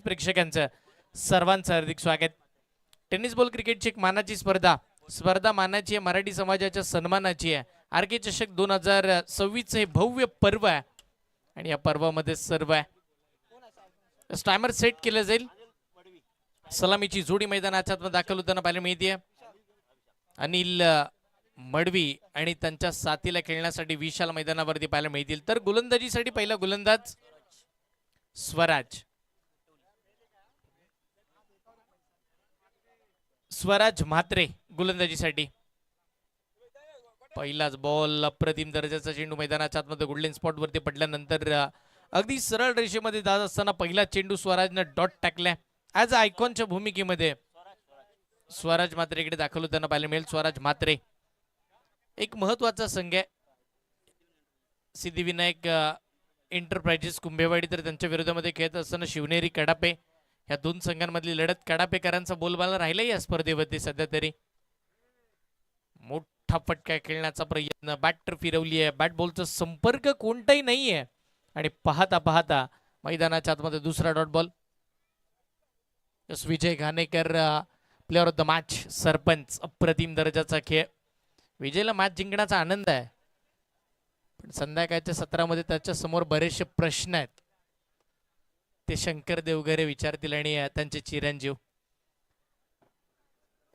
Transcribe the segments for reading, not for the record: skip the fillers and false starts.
प्रेक्षकांचं सर्वांचं हार्दिक स्वागत. Tennis ball क्रिकेटची एक मानाची स्पर्धा मानाची आहे, मराठी समाजाच्या सन्मानाची आहे. आर के चषक 2026 हे भव्य पर्व आहे आणि या पर्वामध्ये सर्व आहे. टायमर सेट केलं जाईल. सलामीची जोडी मैदानाच्या आतमध्ये दाखल होताना पाहायला मिळते. अनिल मडवी आणि त्यांच्या साथीला खेळण्यासाठी विशाल मैदानावरती पाहायला मिळतील. तर गोलंदाजीसाठी पहिला गोलंदाज स्वराज म्हात्रे गोलंदाजीसाठी. पहिलाच बॉल अप्रतिम दर्जाचा चेंडू मैदानाच्या आतमध्ये गोल्डन स्पॉट वरती पडल्यानंतर अगदी सरळ रेषेमध्ये जात असताना पहिला चेंडू स्वराजने डॉट टाकलाय. ॲज आयकॉनच्या भूमिकेमध्ये स्वराज म्हात्रे इकडे दाखल होताना पाहायला मिळेल. स्वराज म्हात्रे एक महत्वाचा संघ आहे. सिद्धिविनायक एंटरप्राइजेस कुंभेवाडी तर त्यांच्या विरोधामध्ये खेळत असताना शिवनेरी कडापे या दोन संघांमधली लढत. कडापेकरांचा बोलबाला राहिला या स्पर्धेवरती सध्या तरी. मोठा फटका खेळण्याचा प्रयत्न, बॅट फिरवली आहे, बॅट बॉलचा संपर्क कोणताही नाहीये आणि पाहता पाहता मैदानाच्या आतमध्ये दुसरा dot ball. Vijay Ghanekar player of the match, sarpanch. अप्रतिम दर्जाचा खेळ. विजयला मॅच जिंकण्याचा आनंद आहे, पण संध्याकाळच्या सत्रामध्ये त्याच्या समोर बरेचसे प्रश्न आहेत. ते शंकर देवघरे विचारतील आणि त्यांचे चिरंजीव.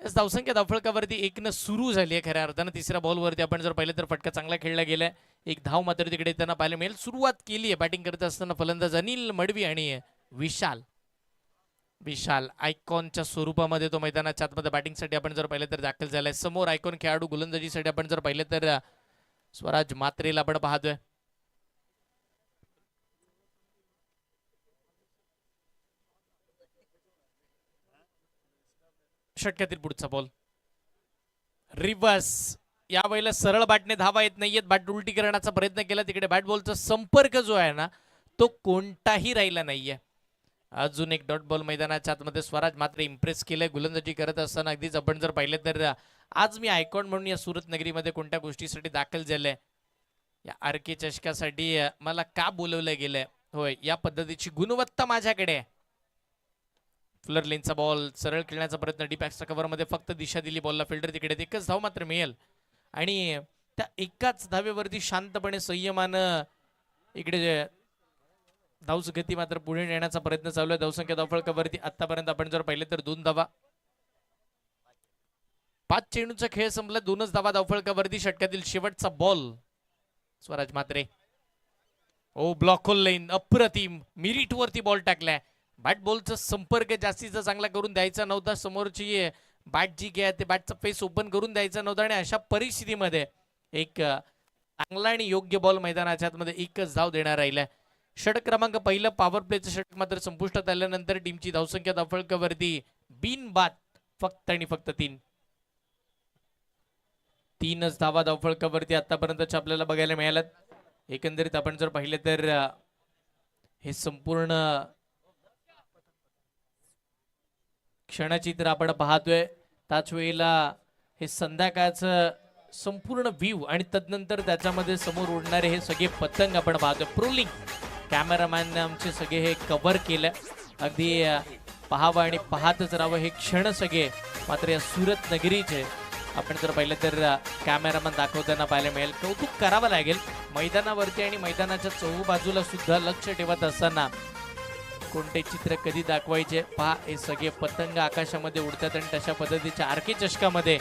धावसंख्या धावफळकावरती 1 सुरू झाली आहे खऱ्या अर्थानं. तिसऱ्या बॉलवरती आपण जर पाहिलं तर फटका चांगला खेळला गेलाय. एक धाव मात्र तिकडे त्यांना पाहायला मिळेल. सुरुवात केली आहे बॅटिंग करत असताना फलंदाज अनिल मडवी आणि विशाल आयकॉनच्या स्वरूपामध्ये तो मैदानाच्या आतमध्ये बॅटिंगसाठी आपण जर पाहिलं तर दाखल झालाय. समोर आयकॉन खेळाडू गोलंदाजीसाठी आपण जर पाहिलं तर स्वराज म्हात्रेला आपण पाहतोय. षटकातील पुढचा बॉल रिव्हर्स. यावेळेला सरळ बॅटने धावा येत नाहीयेत. बॅट उलटी करण्याचा प्रयत्न केला. तिकडे बॅट बॉलचा संपर्क जो आहे ना तो कोणताही राहिला नाहीये. अजून एक डॉट बॉल मैदानाच्या आतमध्ये. स्वराज मात्र इम्प्रेस केलंय गोलंदाजी करत असताना. अगदीच आपण जर पाहिलं तर आज मी आयकॉन म्हणून या सुरत नगरीमध्ये कोणत्या गोष्टीसाठी दाखल झालंय, या आर के चषकासाठी मला का बोलवलं गेलंय. होय, या पद्धतीची गुणवत्ता माझ्याकडे. फ्लर लेनचा बॉल सरळ खेळण्याचा प्रयत्न. डीपॅक्सच्या कव्हरमध्ये फक्त दिशा दिली बॉलला. फिल्डर तिकडे. एकच धाव मात्र मिळेल आणि त्या एकाच धावेवरती शांतपणे संयमानं इकडे धावच गती मात्र पुढे नेण्याचा प्रयत्न चालू आहे. धावसंख्या धावफळकावरती आतापर्यंत आपण जर पाहिले तर 2 धावा. 5 चेंडूचा खेळ संपला. 2च धावा धावफळकावरती. षटकातील शेवटचा बॉल स्वराज म्हात्रे. ओ ब्लॉक होल लाईन. अप्रतिम मिरिट वरती बॉल टाकलाय. बॅट बॉलचा संपर्क जास्तीचा चांगला करून द्यायचा नव्हता. समोरची बॅट जी घ्या ते बॅटचा फेस ओपन करून द्यायचा नव्हता आणि अशा परिस्थितीमध्ये एक चांगला आणि योग्य बॉल मैदानाच्या आतमध्ये एकच धाव देणार राहिलाय. षटक क्रमांक पहिलं पॉवर प्लेचं षटक मात्र संपुष्टात आल्यानंतर टीमची धावसंख्या धावफळकावरती बिनबाद फक्त आणि फक्त 3च धावा धावफळकावरती आतापर्यंत आपल्याला बघायला मिळाल्यात. एकंदरीत आपण जर पाहिलं तर हे संपूर्ण क्षणचित्र आपण पाहतोय. त्याच वेळेला हे संध्याकाळचं संपूर्ण व्ह्यू आणि तदनंतर त्याच्यामध्ये समोर उडणारे हे सगळे पतंग आपण पाहतोय. प्रोलिंग कॅमेरामॅन आमचे सगळे हे कव्हर केलं. अगदी पाहावं आणि पाहतच राहावं हे क्षण सगळे. मात्र या सुरत नगरीचे आपण जर पाहिलं तर कॅमेरामॅन दाखवताना पाहायला मिळेल. कौतुक करावं लागेल. मैदानावरती आणि मैदानाच्या चहूबाजूला सुद्धा लक्ष ठेवत असताना कोणते चित्र कधी दाखवायचे पहा. हे सगळे पतंग आकाशामध्ये उडतात आणि तशा पद्धतीच्या आर के चषकामध्ये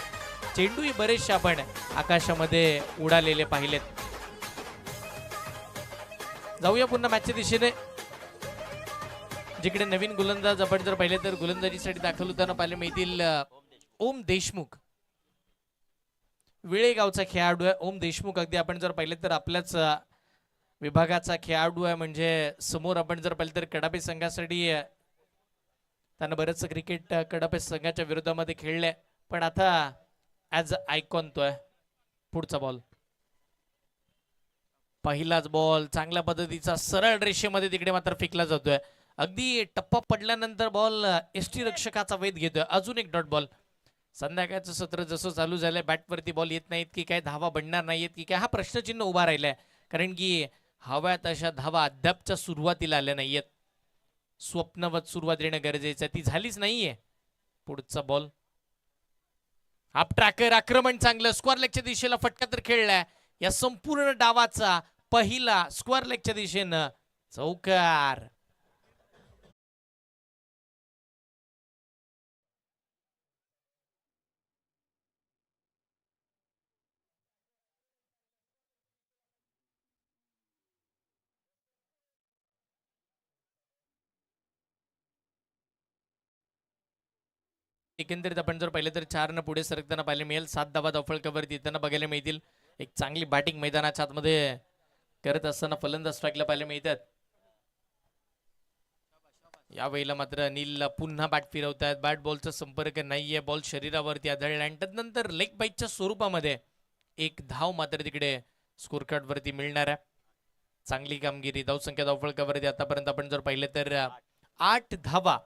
चेंडूही बरेचसे आपण आकाशामध्ये उडालेले पाहिलेत. जाऊया पुन्हा मॅचच्या दिशेने, जिकडे नवीन गोलंदाज आपण जर पाहिले तर गोलंदाजीसाठी दाखल होताना पाहायला मिळतील ओम देशमुख. वेळेगावचा खेळाडू आहे ओम देशमुख. अगदी आपण जर पाहिले तर आपल्याच विभागाचा खेळाडू आहे. म्हणजे समोर आपण जर पाहिलं तर कडापे संघासाठी त्यानं बरंच क्रिकेट कडापे संघाच्या विरोधामध्ये खेळलंय. पण आता ॲज आयकॉन तो आहे. पुढचा बॉल पहिलाच बॉल चांगल्या पद्धतीचा सरळ रेषेमध्ये तिकडे मात्र फेकला जातोय. अगदी टप्पा पडल्यानंतर बॉल एसटी रक्षकाचा वेध घेतोय. अजून एक डॉट बॉल. संध्याकाळचं सत्र जसं चालू झालंय बॅटवरती बॉल येत नाहीत की काय, धावा बनणार नाहीयेत की काय, हा प्रश्नचिन्ह उभा राहिलाय. कारण की हव्या तशा धावा अद्यापच्या सुरुवातीला आल्या नाहीयेत. स्वप्नवत सुरुवात येणं गरजेचं ती झालीच नाहीये. पुढचा बॉल हाफ ट्रॅकर आक्रमण चांगलं स्क्वेअर लेगच्या दिशेला फटका तर खेळलाय. या संपूर्ण डावाचा पहिला स्क्वेअर लेगच्या दिशेनं चौकार. एकंदरीत आपण जर पाहिलं तर 4 न पुढे सरकताना पाहायला मिळेल. 7 धावा धावफलकावरती येताना बघायला मिळतील. एक चांगली बॅटिंग मैदानाच्या आतमध्ये करत असताना फलंदाज स्ट्राईकला पाहायला मिळतात. यावेळेला मात्र अनिल पुन्हा बॅट फिरवतात. बॅट बॉलचा संपर्क नाहीये. बॉल शरीरावरती आदळला आणि त्यानंतर लेग बाईटच्या स्वरूपामध्ये एक धाव मात्र तिकडे स्कोर कार्ड वरती मिळणार आहे. चांगली कामगिरी. धावसंख्या धावफलकावरती आतापर्यंत आपण जर पाहिलं तर 8 धावा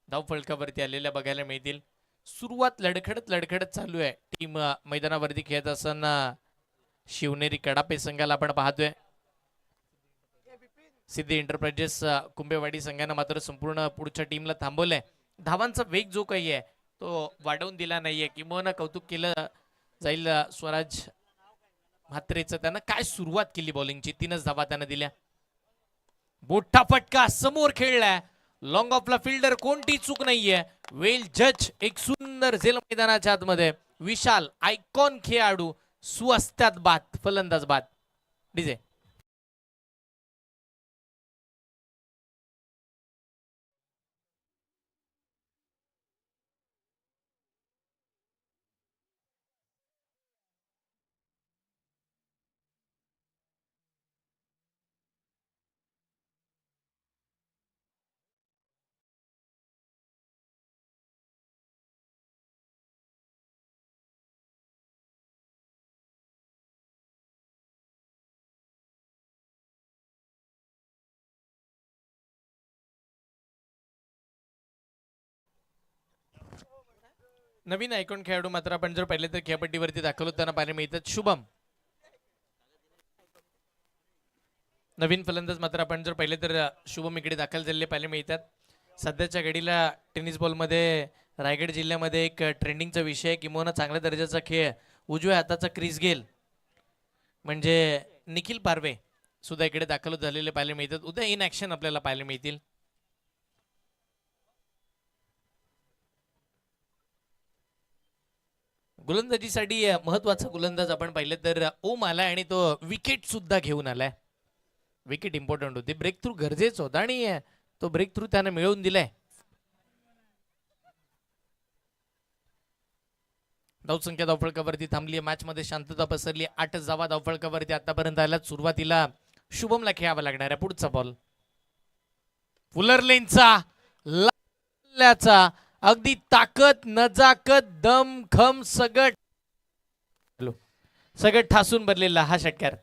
धावफलकावरती आलेल्या बघायला मिळतील. सुरुवात लडखडत चालू आहे टीम मैदानावरती खेळत असताना शिवनेरी कडापे संघाला आपण पाहतोय. सिद्धी एंटरप्राइजेस कुंभेवाडी संघानं मात्र संपूर्ण पुढच्या टीमला थांबवलंय. धावांचा वेग जो काही आहे तो वाढवून दिला नाहीये. किंवा कौतुक केलं जाईल स्वराज म्हात्रेचं. त्यानं काय सुरुवात केली बॉलिंगची. 3च धावा त्यानं दिल्या. मोठा फटका समोर खेळलाय. लॉंग ऑफला फिल्डर कोणती चूक नाहीये. वेल जज एक सुंदर झेल मैदानाच्या आतमध्ये. विशाल आयकॉन खेळाडू सुअस्त्यात बाद फलंदाज बाद. डीजे नवीन आयकॉन खेळाडू मात्र आपण जर पाहिले तर खेळपट्टीवरती दाखल होताना पाहायला मिळतात शुभम. नवीन फलंदाज मात्र आपण जर पाहिले तर शुभम इकडे दाखल झालेले पाहायला मिळतात. सध्याच्या घडीला टेनिस बॉलमध्ये रायगड जिल्ह्यामध्ये एक ट्रेंडिंगचा विषय किंवा चांगल्या दर्जाचा खेळ उजव्या हाताचा क्रिस गेल म्हणजे निखिल पारवे सुद्धा इकडे दाखल झालेले पाहायला मिळतात. उद्या इन ऍक्शन आपल्याला पाहायला मिळतील. गोलंदाजीसाठी महत्वाचा गोलंदाज आपण पाहिलं तर ओम आलाय आणि तो विकेट सुद्धा घेऊन आलाय. विकेट इम्पॉर्टंट होती. ब्रेक थ्रू गरजेचं होता आणि तो ब्रेक थ्रू त्याने मिळवून दिलाय. धावसंख्या धावफलकावरती थांबली. मॅच मध्ये शांतता पसरली. 8 धावा धावफलकावरती आतापर्यंत आला. सुरुवातीला शुभमला खेळावा लागणार आहे. पुढचा बॉल फुलर लेनचा लाल्याचा अगदी ताकद नजाकत दम खम सगळं ठासून भरलेला हा षटकार.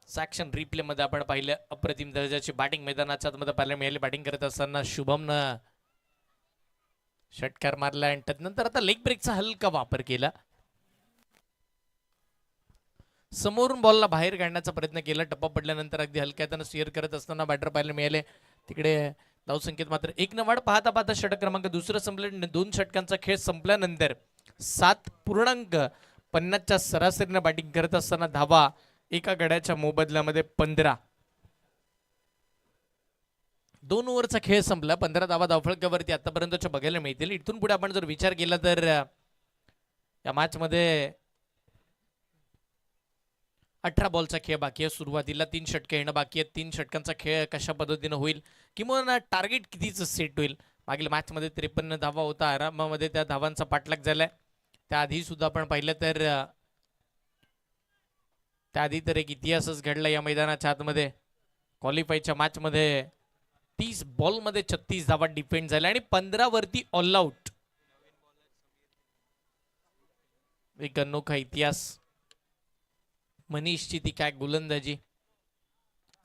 सॅक्शन रिप्ले मध्ये आपण पाहिलं अप्रतिम दर्जाची बॅटिंग मैदानाच्या आतमध्ये पाहायला मिळाली. बॅटिंग करत असताना शुभमनं षटकार मारला आणि त्यानंतर आता लेग ब्रेकचा हलका वापर केला. समोरून बॉलला बाहेर काढण्याचा प्रयत्न केला. टप्पा पडल्यानंतर अगदी हलक्या त्यानं स्टिअर करत असताना बॅटर पाहायला मिळाले. तिकडे धावसंख्येत मात्र 1 न वाढ पाहता पाहता षटक क्रमांक दुसरं संपलं. 2 षटकांचा खेळ संपल्यानंतर 7.50च्या सरासरीनं बॅटिंग करत असताना धावा एका गड्याच्या मोबदल्यामध्ये 15. 2 ओव्हरचा खेळ संपला. 15 धावा धावफलकावरती आतापर्यंतच्या बघायला मिळतील. इथून पुढे आपण जर विचार केला तर या मॅच मध्ये 18 बॉलचा खेळ बाकी आहे. सुरुवातीला 3 षटके येणं बाकी आहेत. 3 षटकांचा खेळ कशा पद्धतीनं होईल किंवा टार्गेट कितीच सेट होईल. मागील मॅच मध्ये 53 धावा होता. आरामामध्ये त्या धावांचा पाठलाग झालाय. त्याआधी सुद्धा आपण पाहिलं तर त्याआधी तर एक इतिहासच घडला या मैदानाच्या आतमध्ये. क्वालिफायच्या मॅच मध्ये 30 बॉल मध्ये 36 धावा डिफेंड झाल्या आणि 15 वरती ऑल आउट. एक अनोखा इतिहास मनीषची ती काय गोलंदाजी.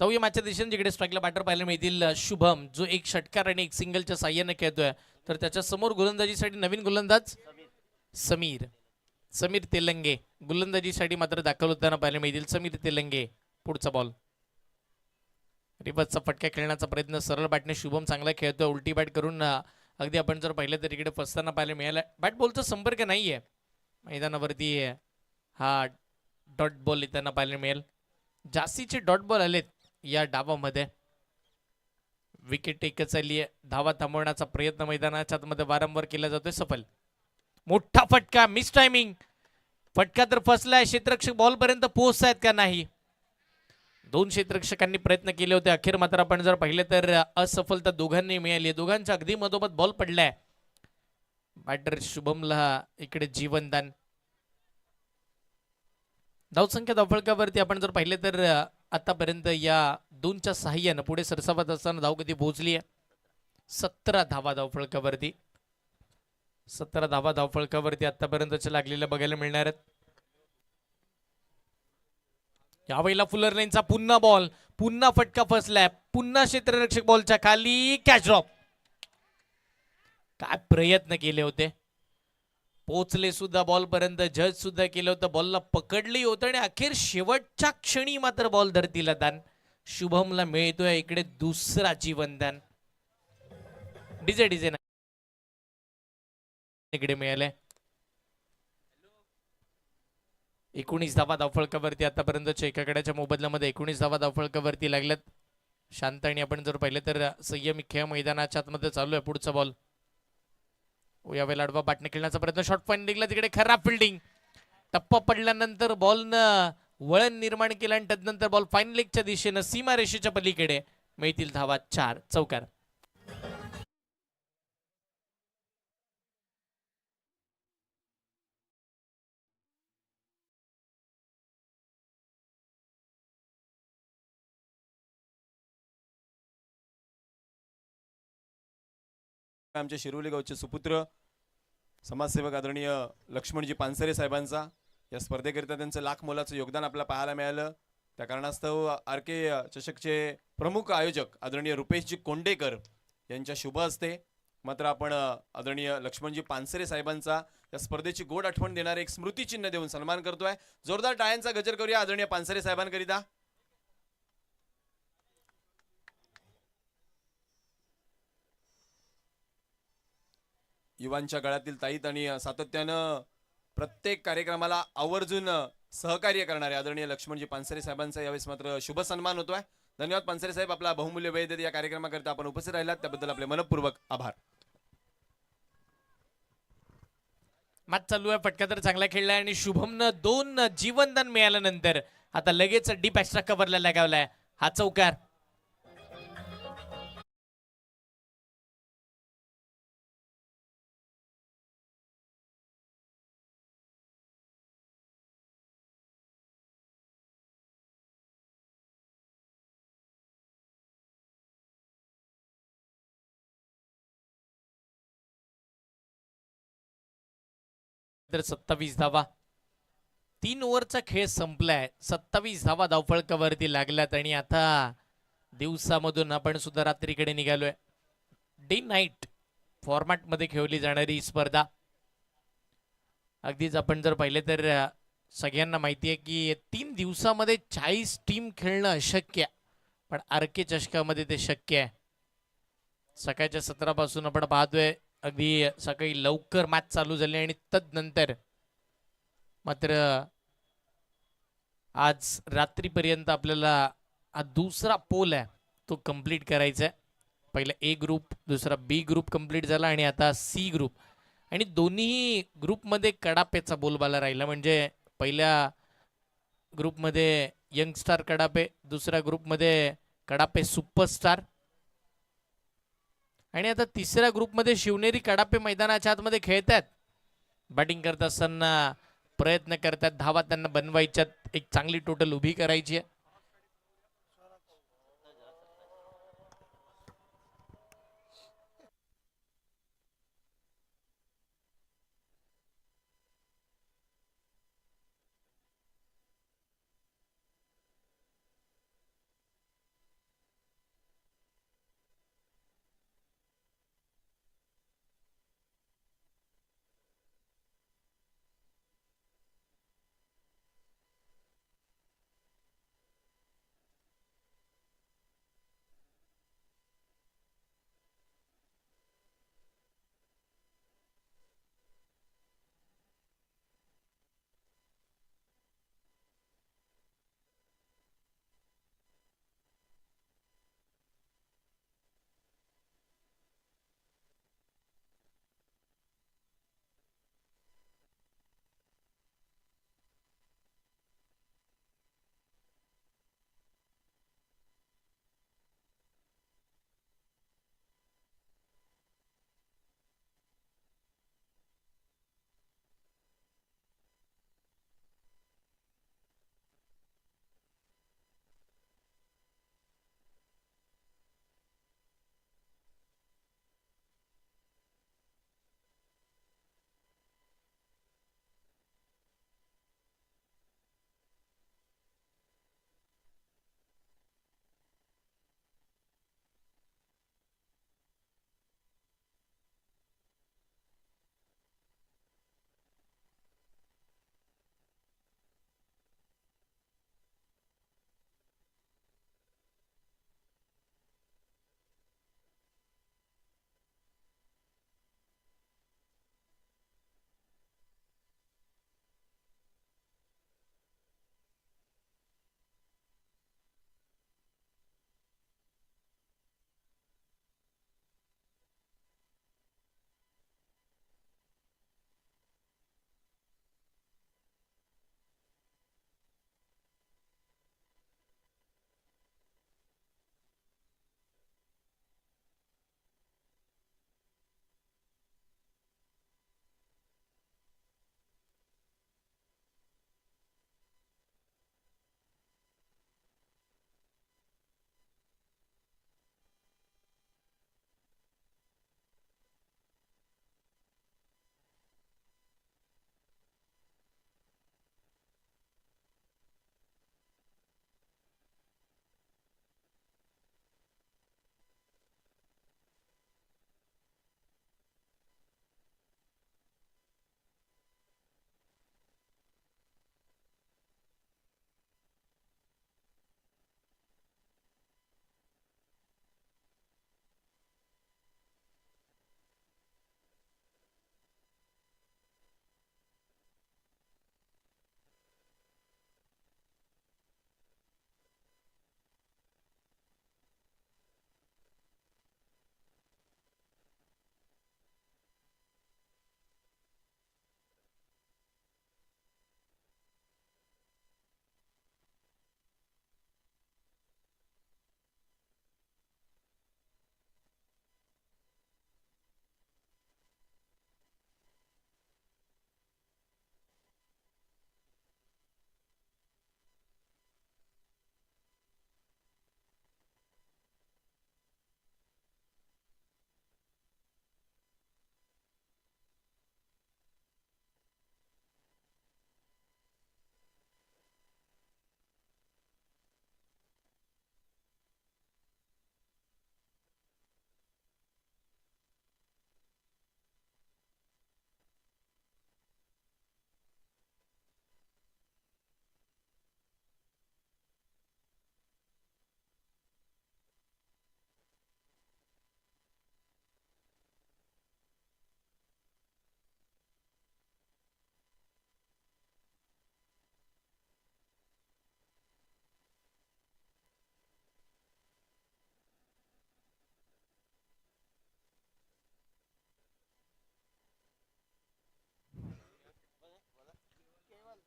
जाऊया मागच्या दिशेने जिकडे स्ट्राईकला बॅटर पाहायला मिळतील. शुभम जो एक षटकार आणि एक सिंगलच्या साह्याने खेळतोय, तर त्याच्या समोर गोलंदाजीसाठी नवीन गोलंदाज समीर समीर तेलंगे गोलंदाजीसाठी मात्र दाखल होताना पाहायला मिळतील. समीर तेलंगे. पुढचा बॉल रिवर्सचा फटका खेळण्याचा प्रयत्न सरळ बॅटने शुभम चांगला खेळतोय. उलटी बॅट करून अगदी आपण जर पाहिलं तर इकडे फसताना पाहायला मिळाला. बॅट बॉलचा संपर्क नाहीये मैदानावरती. हा डॉट बॉल येताना पाहायला मिळेल. जास्तीचे डॉट बॉल आलेत या डावामध्ये. विकेट एकच आली आहे. धावा थांबवण्याचा प्रयत्न मैदानाच्या आतमध्ये वारंवार केला जातोय. सफल. मोठा फटका. Miss timing. फटका तर फसलाय. क्षेत्ररक्षक बॉल पर्यंत पोहोचतायत का नाही. दोन क्षेत्ररक्षकांनी प्रयत्न केले होते. अखेर मात्र आपण जर पाहिले तर असफलता दोघांनी मिळाली. दोघांच्या अगदी मधोमध बॉल पडलाय. बॅटर शुभमला इकडे जीवनदान. धावसंख्या धावफलकावरती आपण जर पाहिले तर आतापर्यंत या दोनच्या सहाय्यानं पुढे सरसावत असताना धावगती पोहोचली आहे 17 धावा धावफलकावरती. 17 धावा धावफलकावरती आतापर्यंतच्या लागलेल्या बघायला मिळणार आहेत. यावेळेला फुलर लाईनचा पुन्हा बॉल. पुन्हा फटका फसलाय. पुन्हा क्षेत्ररक्षक बॉलच्या खाली. Catch drop. काय प्रयत्न केले होते. पोचले सुद्धा बॉल पर्यंत. जज सुद्धा केलं होतं. बॉलला पकडली होतं आणि अखेर शेवटच्या क्षणी मात्र बॉल धरतीला दान. शुभमला मिळतोय इकडे दुसरा जीवनदान. डीजे डीजे इकडे मिळाले. 19 धावा धावफलकावरती आतापर्यंतच्या एकाकड्याच्या मोबदल्यामध्ये 19 धावा धावफलकावरती लागल्यात. शांत आणि आपण जर पाहिलं तर संयमी खेळ मैदानाच्या आतमध्ये चालू आहे. पुढचा बॉल. यावेळेला आडवा बॅटने खेळण्याचा प्रयत्न. शॉर्ट फाइंडिंगला तिकडे खराब फिल्डिंग. टप्पा पडल्यानंतर बॉलनं वळण निर्माण केलं आणि त्यानंतर बॉल फाईन लेगच्या दिशेनं सीमारेषेच्या पलीकडे. मिळतील धावा 4. चौकार. आमच्या शिरोली गावचे सुपुत्र समाजसेवक आदरणीय लक्ष्मणजी पानसरे साहेबांचा या स्पर्धेकरिता त्यांचं लाख मोलाचं योगदान आपल्याला पाहायला मिळालं. त्या कारणास्तव RK चषकचे प्रमुख आयोजक आदरणीय रुपेशजी कोंडेकर यांच्या शुभ हस्ते मात्र आपण आदरणीय लक्ष्मणजी पानसरे साहेबांचा या स्पर्धेची गोड आठवण देणारे एक स्मृतिचिन्ह देऊन सन्मान करतोय. जोरदार टाळ्यांचा गजर करूया आदरणीय पानसरे साहेबांकरिता. युवांच्या गळ्यातील ताईत आणि सातत्यानं प्रत्येक कार्यक्रमाला आवर्जून सहकार्य करणारे आदरणीय लक्ष्मणजी पानसरे साहेबांचा यावेळेस मात्र शुभ सन्मान होतोय. धन्यवाद पानसरे साहेब. आपला बहुमूल्य वेळ देत या कार्यक्रमाकरिता आपण उपस्थित राहिलात त्याबद्दल आपले मनपूर्वक आभार. मॅच चालू आहे. फटका तर चांगला खेळलाय आणि शुभमनं 2 जीवनदान मिळाल्यानंतर आता लगेच डीप एक्स्ट्रा कव्हरला लगावलाय. हा चौकार. तर 27 धावा. 3 ओव्हरचा खेळ संपलाय. 27 धावा धावफलकावरती लागल्यात आणि आता दिवसामधून आपण सुद्धा रात्रीकडे निघालोय. डे नाईट फॉर्मॅट मध्ये खेळली जाणारी स्पर्धा. अगदीच आपण जर पाहिले तर सगळ्यांना माहिती आहे की 3 दिवसामध्ये 40 टीम खेळणं अशक्य आहे. पण RK चषकामध्ये ते शक्य आहे. सकाळच्या 17 पासून आपण पाहतोय अगदी सकाळी लवकर मॅच चालू झाली आणि तदनंतर मात्र आज रात्रीपर्यंत आपल्याला हा दुसरा पोल आहे तो कंप्लीट करायचा आहे. पहिला A ग्रुप, दुसरा B ग्रुप कंप्लीट झाला आणि आता C ग्रुप. आणि दोन्ही ग्रुपमध्ये कडाप्याचा बोलबाला राहिला. म्हणजे पहिल्या ग्रुपमध्ये यंगस्टार कडापे, दुसऱ्या ग्रुपमध्ये कडापे सुपरस्टार आणि आता तिसऱ्या ग्रुपमध्ये शिवनेरी कडापे मैदानाच्या आतमध्ये खेळतात. बॅटिंग करत असताना प्रयत्न करतात. धावा त्यांना बनवायच्यात. एक चांगली टोटल उभी करायची आहे.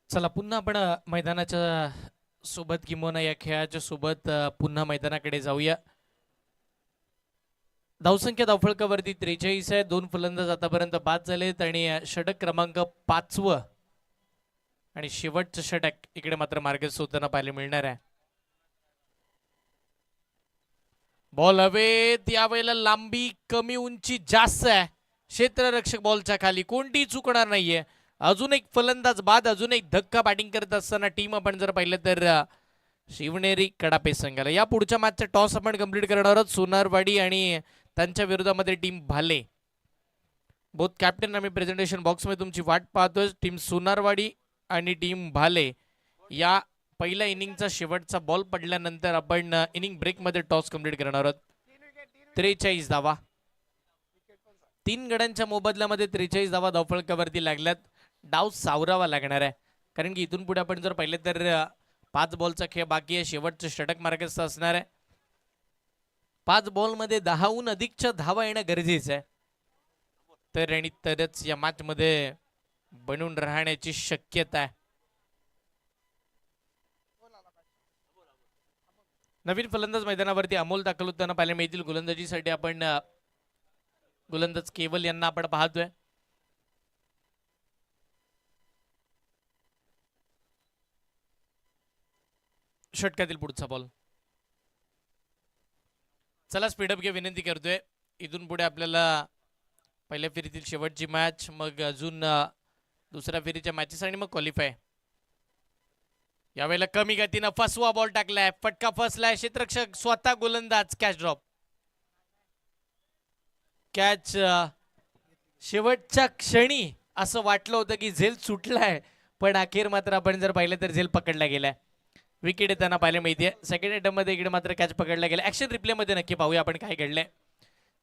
चला पुन्हा आपण मैदानाच्या सोबत किंवा या खेळाच्या सोबत पुन्हा मैदानाकडे जाऊया. धावसंख्या धावफलकावरती 43 आहे. 2 फलंदाज आतापर्यंत बाद झालेत आणि षटक क्रमांक 5वं आणि शेवटचं षटक इकडे मात्र मार्गस्थ होताना पाहायला मिळणार आहे. बॉल हवेत. यावेळेला लांबी कमी, उंची जास्त आहे. क्षेत्ररक्षक बॉलच्या खाली, कोणतीही चुकणार नाहीये. अजून एक फलंदाज बाद, अजून एक धक्का बॅटिंग करत असताना टीम आपण जर पाहिलं तर शिवनेरी कडापे संघाला. या पुढच्या मॅचचा टॉस आपण कंप्लीट करणार आहोत. सोनारवाडी आणि त्यांच्या विरोधामध्ये टीम भाले. बोथ कॅप्टन आम्ही प्रेझेंटेशन बॉक्समध्ये तुमची वाट पाहतोय. टीम सोनारवाडी आणि टीम भाले या पहिल्या इनिंगचा शेवटचा बॉल पडल्यानंतर आपण इनिंग ब्रेकमध्ये टॉस कंप्लीट करणार आहोत. 43 धावा, 3 गड्यांच्या मोबदल्यामध्ये 43 धावा धावफलकावरती लागल्यात. डाव सावरावा लागणार आहे, कारण की इथून पुढे आपण जर पाहिलं तर 5 बॉलचा खेळ बाकी आहे. शेवटचं षटक मार्गस्थ असणार आहे. 5 बॉलमध्ये 10हून अधिकच्या धावा येणं गरजेचं आहे. तर आणि तरच या मॅच मध्ये बनून राहण्याची शक्यता आहे. नवीन फलंदाज मैदानावरती अमोल दाखल होताना पाहायला मिळतील. गोलंदाजीसाठी आपण गोलंदाज केवल यांना आपण पाहतोय. षटकातील पुढचा बॉल. चला स्पीडअप घे विनंती करतोय. इथून पुढे आपल्याला पहिल्या फेरीतील शेवटची मॅच, मग अजून दुसऱ्या फेरीच्या मॅचेस आणि मग क्वालिफाय. यावेळेला कमी गतीनं फसवा बॉल टाकलाय. फटका फसलाय. क्षेत्ररक्षक स्वतः गोलंदाज. Catch drop. कॅच शेवटच्या क्षणी असं वाटलं होतं की झेल सुटलाय, पण अखेर मात्र आपण जर पाहिलं तर झेल पकडला गेलाय. विकेट येताना पाहायला मिळते. सेकंड अटेम्प्ट मध्ये इकडे मात्र कॅच पकडला गेला. ऍक्शन रिप्ले मध्ये नक्की पाहूया आपण काय घडलंय.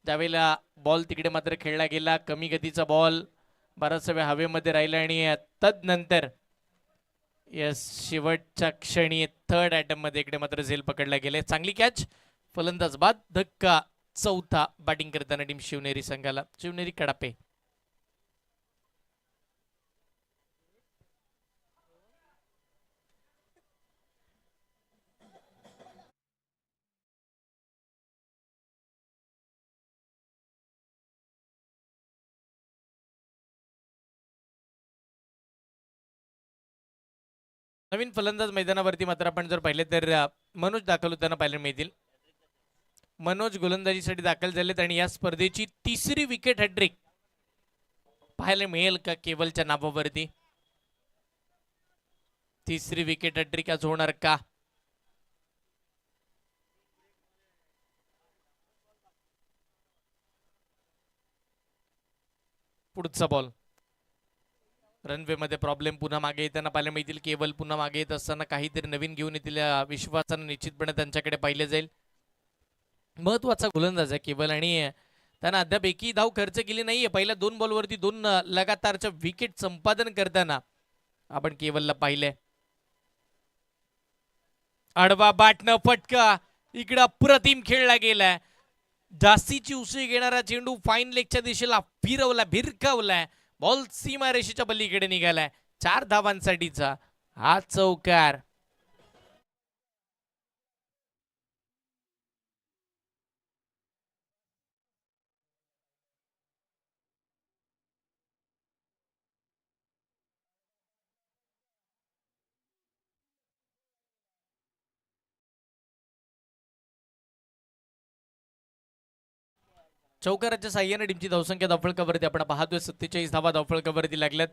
त्यावेळेला बॉल तिकडे मात्र खेळला गेला. कमी गतीचा बॉल बराचसा वेळ हवेमध्ये राहिला आणि तदनंतर यस शेवटच्या क्षणी थर्ड अटेम्प्ट मध्ये इकडे मात्र झेल पकडला गेले. चांगली कॅच. फलंदाज बाद. धक्का चौथा बॅटिंग करताना टीम शिवनेरी संघाला. शिवनेरी कडापे. नवीन फलंदाज मैदानावरती मात्र आपण जर पाहिले तर मनोज दाखल होताना पाहायला मिळतील. मनोज गोलंदाजीसाठी दाखल झालेत आणि या स्पर्धेची 3री विकेट हॅट्रिक पाहायला मिळेल का केवलच्या नावावरती. 3री विकेट हॅट्रिक आज होणार का. पुढचा बॉल. रनवे मध्ये प्रॉब्लेम पुन्हा मागे येताना पाहायला मिळतील. केवल पुन्हा मागे येत असताना काहीतरी नवीन घेऊन येतील विश्वासानं निश्चितपणे त्यांच्याकडे पाहिले जाईल. महत्वाचा गोलंदाज आहे केवल आणि त्यांना अद्याप एकही धाव खर्च केली नाहीये. पहिल्या 2 बॉलवरती 2 लगातारच्या विकेट संपादन करताना आपण केवलला पाहिले. आडवा बाटनं फटका इकडं अप्रतिम खेळला गेलाय. जास्तीची उसळी घेणारा चेंडू फाईन लेगच्या दिशेला फिरवला, भिरकावलाय. बॉल सीमा रेषेच्या पलीकडे निघालाय. 4 धावांसाठीचा हा चौकार. चौकाराच्या साह्याने टीमची धावसंख्या धावफलकावरती आपण पाहतोय 47 धावा धावफलकावरती लागल्यात.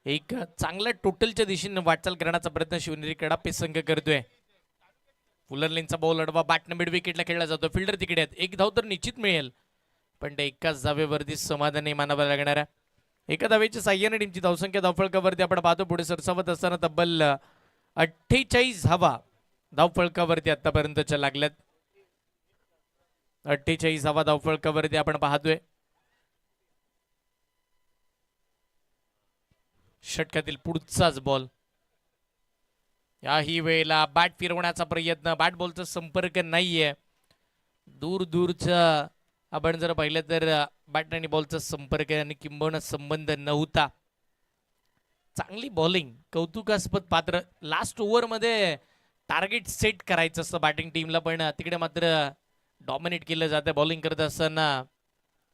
एक चांगल्या टोटलच्या दिशेने वाटचाल करण्याचा प्रयत्न शिवनेरी कडापे संघ करतोय. फुलरलिनचा बॉल अडवा बॅटनं मिड विकेटला खेळला जातो. फिल्डर तिकडे आहेत. एक धाव तर निश्चित मिळेल, पण ते एकाच धावेवरती समाधानी मानावं लागणार आहे. एका धावेच्या साह्याने टीमची धावसंख्या धावफलकावरती आपण पाहतो पुढे सरसावत असताना तब्बल 48 धावा धावफलकावरती आतापर्यंतच्या लागल्यात. 48 धावा धावफलकावरती आपण पाहतोय. षटकातील पुढचाच बॉल. याही वेळेला बॅट फिरवण्याचा प्रयत्न. बॅट बॉलचा संपर्क नाहीये. दूर दूरचा आपण जर पाहिलं तर बॅट आणि बॉलचा संपर्क आणि किंबहुना संबंध नव्हता. चांगली बॉलिंग, कौतुकास्पद पात्र. लास्ट ओव्हरमध्ये टार्गेट सेट करायचं असतं बॅटिंग टीमला, पण तिकडे मात्र डॉमिनेट केलं जातं बॉलिंग करत असताना.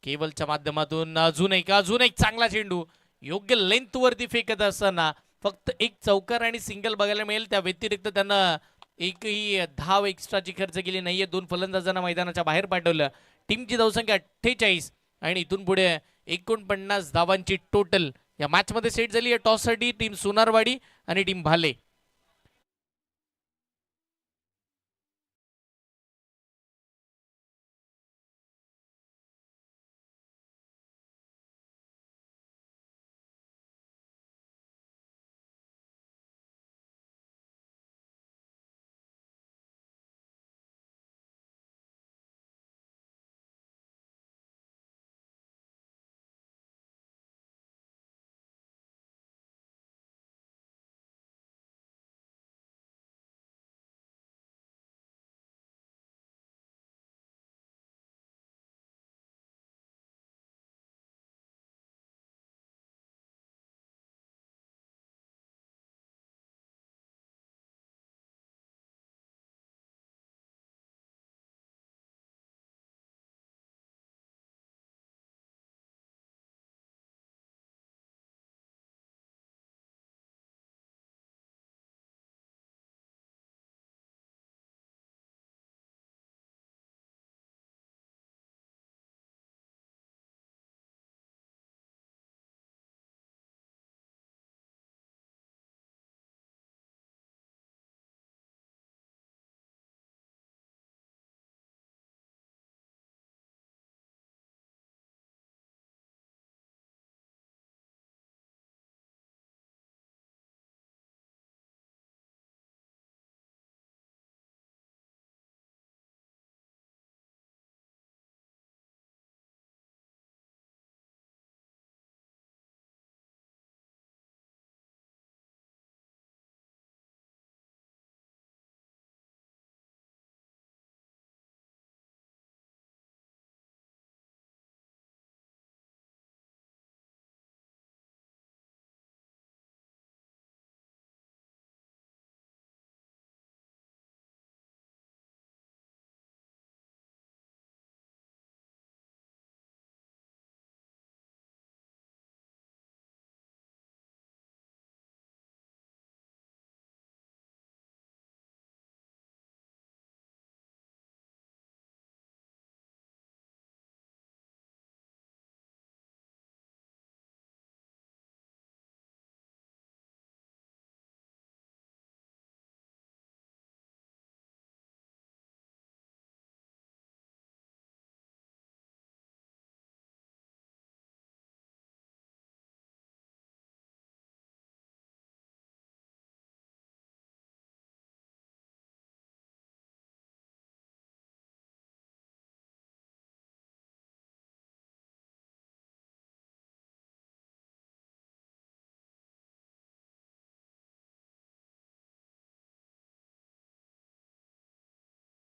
केवलच्या माध्यमातून अजून एक चांगला चेंडू योग्य लेंथ वरती फेकत असताना फक्त एक चौकार आणि सिंगल बघायला मिळेल. त्या व्यतिरिक्त त्यांना एकही धाव एक्स्ट्राची खर्च केली नाहीये. 2 फलंदाजांना मैदानाच्या बाहेर पाठवलं. टीमची धावसंख्या 48 आणि इथून पुढे 49 धावांची टोटल या मॅच मध्ये सेट झाली आहे. टॉससाठी टीम सोनारवाडी आणि टीम भाले.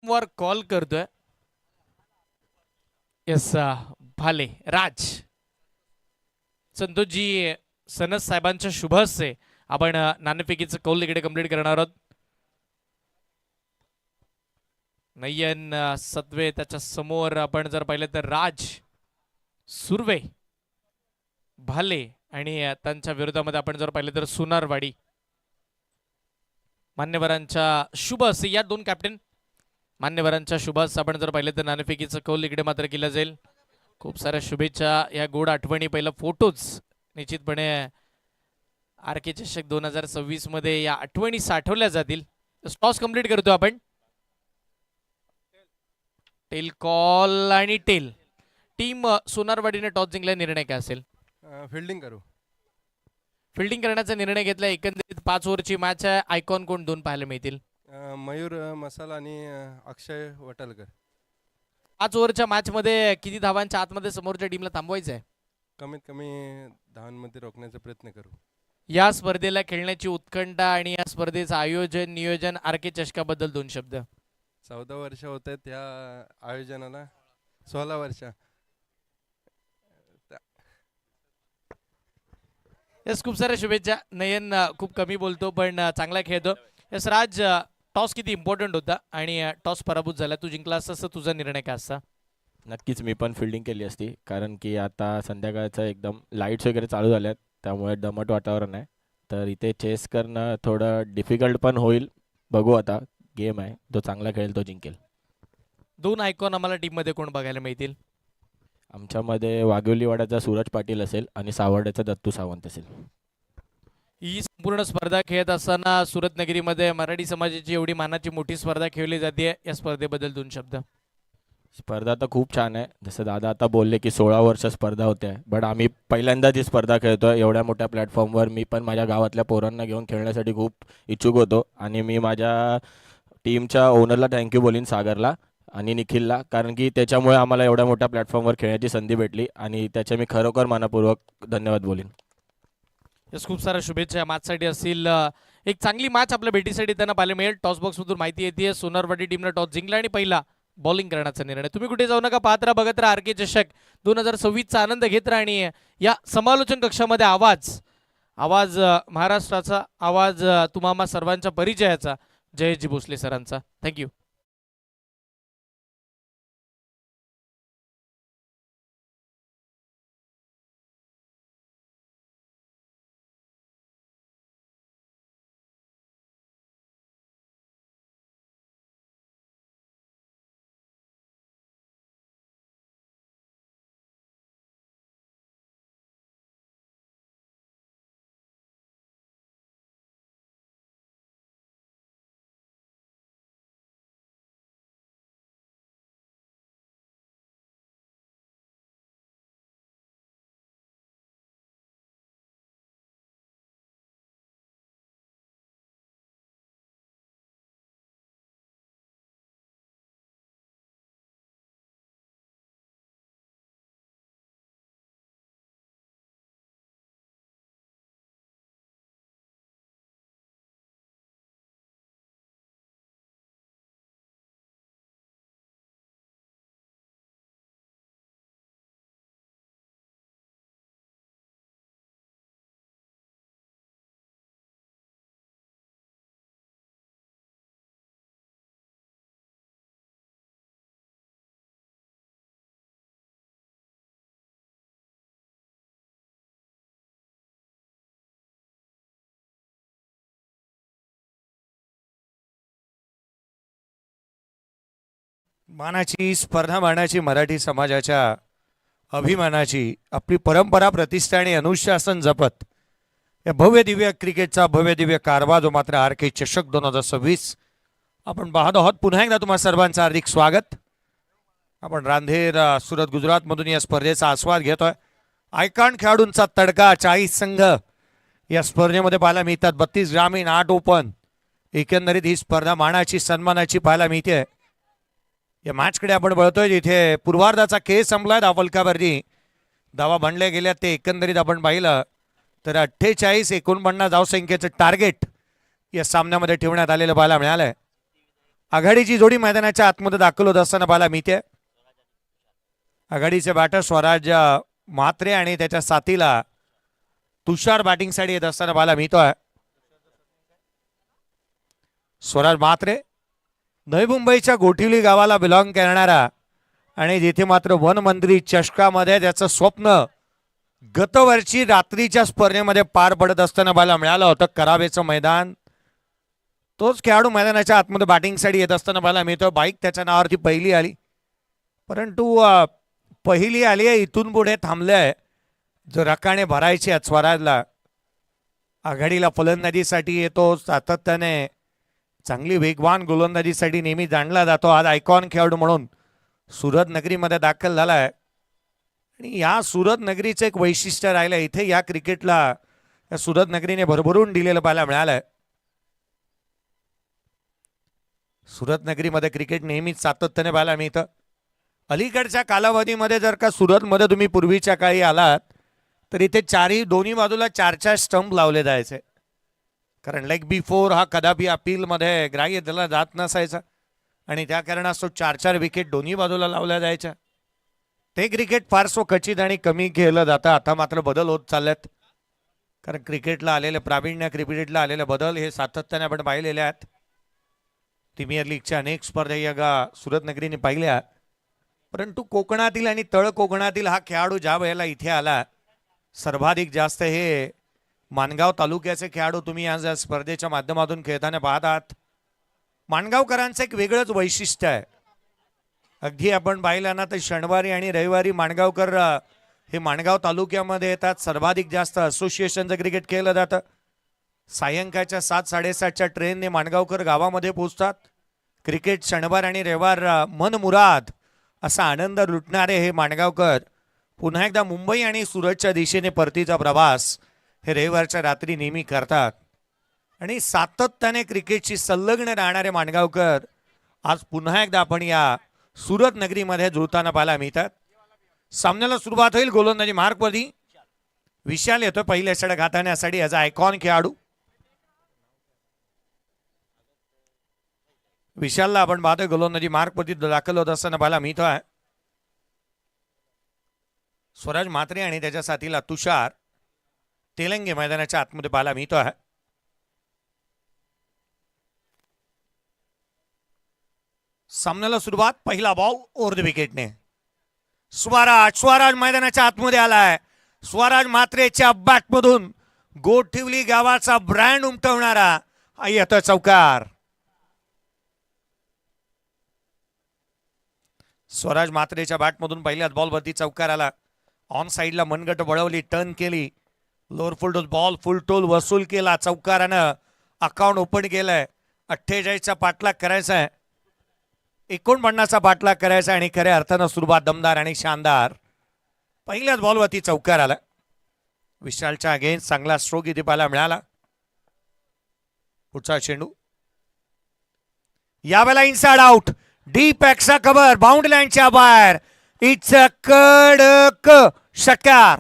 वर कॉल करतोय. येस, भाले राज संतोषजी सनस साहेबांच्या शुभ हस्ते आपण नाणेफेकीचं कौल इकडे कंप्लीट करणार आहोत. नयन सत्वे त्याच्या समोर आपण जर पाहिलं तर राज सुर्वे भाले आणि त्यांच्या विरोधामध्ये आपण जर पाहिलं तर सुनारवाडी. मान्यवरांच्या शुभ हस्ते या दोन कॅप्टन मान्यवरांच्या शुभ हस्ते आपण जर पाहिलं तर नाणेफेकीचं कौल इकडे मात्र केलं जाईल. खूप साऱ्या शुभेच्छा या गोड आठवणी. पहिला फोटोज निश्चितपणे आर के चषक 2026 मध्ये या आठवणी साठवल्या जातील. टॉस कंप्लीट करतो आपण. टेल कॉल आणि टेल. टीम सोनारवाडीने टॉस जिंकला. निर्णय काय असेल? फिल्डिंग करू. फिल्डिंग करण्याचा निर्णय घेतला. एकंदरीत 5 ओव्हरची मॅच आहे. आयकॉन कोण दोन पाहायला मिळतील? मयूर मसाला आणि अक्षय वटलकर. 5 ओव्हरच्या मॅच मध्ये किती धावांच्या आतमध्ये समोरच्या टीमला थांबवायचं आहे? कमीत कमी धावांमध्ये रोखण्याचा प्रयत्न करू. या स्पर्धेला खेळण्याची उत्कंठा आणि या स्पर्धेचं आयोजन नियोजन आर के चषकाबद्दल 2 शब्द. 14 वर्ष होत आहेत या आयोजनाला. 16 वर्ष. यस, खूप साऱ्या शुभेच्छा. नयन खूप कमी बोलतो पण चांगला खेळतो. यस राज, टॉस किती इम्पॉर्टंट होता आणि टॉस पराभूत झाला, तू जिंकला असतास तर तुझा निर्णय काय असता? नक्कीच मी पण फिल्डिंग केली असती, कारण की आता संध्याकाळचं एकदम लाईट्स वगैरे चालू झाल्यात, त्यामुळे दमट वातावरण आहे. तर इथे चेस करणं थोडं डिफिकल्ट पण होईल. बघू आता, गेम आहे, जो चांगला खेळेल तो जिंकेल. 2 आयकॉन आम्हाला टीममध्ये कोण बघायला मिळतील? आमच्यामध्ये वाघोलीवाड्याचा सूरज पाटील असेल आणि सावर्ड्याचा दत्तू सावंत असेल. ही संपूर्ण स्पर्धा खेळत असताना सुरत नगरीमध्ये मराठी समाजाची एवढी मानाची मोठी स्पर्धा खेळली जाते, या स्पर्धेबद्दल 2 शब्द. स्पर्धा तर खूप छान आहे. जसं दादा आता बोलले की 16 वर्ष स्पर्धा होते, बट आम्ही पहिल्यांदाच ही स्पर्धा खेळतोय एवढ्या मोठ्या प्लॅटफॉर्मवर. मी पण माझ्या गावातल्या पोरांना घेऊन खेळण्यासाठी खूप इच्छुक होतो आणि मी माझ्या टीमच्या ओनरला थँक्यू बोलीन, सागरला आणि निखिलला, कारण की त्याच्यामुळे आम्हाला एवढ्या मोठ्या प्लॅटफॉर्मवर खेळण्याची संधी भेटली आणि त्याचे मी खरोखर मनापूर्वक धन्यवाद बोलीन. यस, खूप साऱ्या शुभेच्छा मॅचसाठी असतील. एक चांगली मॅच आपल्या भेटीसाठी त्यांना पाहायला मिळेल. टॉस बॉक्समधून माहिती येते सोनारवाडी टीमनं टॉस जिंकला आणि पहिला बॉलिंग करण्याचा निर्णय. तुम्ही कुठे जाऊ नका, पाहत राहा, बघत राहा आर के चषक 2026चा आनंद घेत राहा. आणि या समालोचन कक्षामध्ये आवाज महाराष्ट्राचा आवाज, तुम्हा सर्वांच्या परिचयाचा, जयजी भोसले सरांचा. थँक्यू. मानाची स्पर्धा मानाची मराठी समाजाच्या अभिमानाची आपली परंपरा, प्रतिष्ठा आणि अनुशासन जपत या भव्य दिव्य क्रिकेटचा भव्य दिव्य कारभार जो मात्र आर के चषक 2026 आपण पाहत आहोत. पुन्हा एकदा तुम्हा सर्वांचं हार्दिक स्वागत. आपण रांधेर सुरत गुजरातमधून या स्पर्धेचा आस्वाद घेतोय. आयकॉन खेळाडूंचा तडका, 40 संघ या स्पर्धेमध्ये पाहायला मिळतात. 32 ग्रामीण, 8 ओपन. एकंदरीत ही स्पर्धा मानाची सन्मानाची पाहायला मिळते. या मॅचकडे आपण बघतोय जिथे पूर्वार्धाचा खेळ संपलाय. धावफलकावरती धावा बनल्या गेल्या ते एकंदरीत आपण पाहिलं तर 48-49 धावसंख्येचं टार्गेट या सामन्यामध्ये ठेवण्यात आलेलं पाहायला मिळालंय. आघाडीची जोडी मैदानाच्या आतमध्ये दाखल होत असताना पाहायला मिळते. आघाडीचे बॅटर स्वराज म्हात्रे आणि त्याच्या साथीला तुषार बॅटिंगसाठी येत असताना पाहायला मिळतोय. स्वराज म्हात्रे नवी मुंबईच्या गोठिवली गावाला बिलॉंग करणारा आणि जिथे मात्र वनमंत्री चषकामध्ये त्याचं स्वप्न गतवर्षी रात्रीच्या स्पर्धेमध्ये पार पडत असताना पाहायला मिळालं होतं. करावेचं मैदान, तोच खेळाडू मैदानाच्या आतमध्ये बॅटिंगसाठी येत असताना पाहायला मिळतो. बाईक त्याच्या नावावरती पहिली आली, परंतु पहिली आली आहे इथून पुढे थांबले आहे. जो रकाने भरायचे आहेत स्वराजला. आघाडीला फलंदाजीसाठी येतो, सातत्याने चांगली वेगवान गोलंदाजीसाठी नेहमी जाणला जातो. आज आयकॉन खेळाडू म्हणून सुरत नगरीमध्ये दाखल झाला आहे आणि या सुरत नगरीचं एक वैशिष्ट्य राहिलं. इथे या क्रिकेटला या सुरत नगरीने भरभरून दिलेलं पाहायला मिळालंय. सुरत नगरीमध्ये क्रिकेट नेहमीच सातत्याने पाहायला मिळतं. अलीकडच्या कालावधीमध्ये जर का सुरतमध्ये तुम्ही पूर्वीच्या काळी आलात तर इथे दोन्ही बाजूला 4-4 स्टंप लावले जायचे, कारण लेग बिफोर हा कदापि अपीलमध्ये ग्राह्य त्याला जात नसायचा आणि त्या कारणास्तव 4-4 विकेट दोन्ही बाजूला लावल्या जायच्या. ते क्रिकेट फार क्वचित आणि कमी खेळलं जातं. आता मात्र बदल होत चाललेत, कारण क्रिकेटला आलेले प्रावीण्य, क्रिकेटला आलेले बदल हे सातत्याने आपण पाहिलेले आहेत. प्रीमियर लीगच्या अनेक स्पर्धा या सुरतनगरीने पाहिल्या, परंतु कोकणातील आणि तळ कोकणातील हा खेळाडू ज्या वेळेला इथे आला, सर्वाधिक जास्त हे माणगाव तालुक्याचे खेळाडू तुम्ही आज या स्पर्धेच्या माध्यमातून खेळताना पाहत आहात. माणगावकरांचं एक वेगळंच वैशिष्ट्य आहे. अगदी आपण पाहिलं ना तर शनिवारी आणि रविवारी माणगावकर हे माणगाव तालुक्यामध्ये येतात. सर्वाधिक जास्त असोसिएशनचं क्रिकेट खेळलं जातं. सायंकाळच्या 7-7:30च्या ट्रेनने माणगावकर गावामध्ये पोहोचतात. क्रिकेट शनिवार आणि रविवार मनमुराद असा आनंद लुटणारे हे माणगावकर पुन्हा एकदा मुंबई आणि सुरतच्या दिशेने परतीचा प्रवास हे रविवारच्या रात्री नेहमी करतात. आणि सातत्याने क्रिकेटशी संलग्न राहणारे माणगावकर आज पुन्हा एकदा आपण या सुरत नगरीमध्ये जुळताना पाहायला मिळतात. सामन्याला सुरुवात होईल. गोलंदाजी मार्कवरती विशाल येतो पहिल्या षटक हाताळण्यासाठी. याचा आयकॉन खेळाडू विशालला आपण पाहतोय गोलंदाजी मार्कवरती दाखल होत असताना पाहायला मिळतो आहे. स्वराज म्हात्रे आणि त्याच्या साथीला तुषार तेलंगे मैदानाच्या आतमध्ये पाहायला मिळतो आहे. सामन्याला सुरुवात. पहिला बॉल ओव्हर द विकेटने. स्वराज मैदानाच्या आतमध्ये आलाय. स्वराज म्हात्रेच्या बॅटमधून गोठिवली गावाचा ब्रँड उमटवणारा हा येतो चौकार. स्वराज म्हात्रेच्या बॅटमधून पहिल्याच बॉलवरती चौकार आला. ऑन साइडला मनगट वळवली, टर्न केली, लोअर फुल टोल बॉल फुल टोल वसूल केला. चौकारानं अकाउंट ओपन केलंय. 48चा पाठलाग करायचा आहे, 49चा पाठलाग करायचा आणि खऱ्या अर्थानं सुरुवात दमदार आणि शानदार. पहिल्याच बॉलवरती चौकार आला. विशालच्या अगेन्स्ट चांगला स्ट्रोक इथे पाहायला मिळाला. पुढचा चेंडू यावेळेला इनसाइड आउट. डीप एक्सा कव्हर बाउंड्री लाईनच्या बाहेर. इट्स अ कडक षटकार.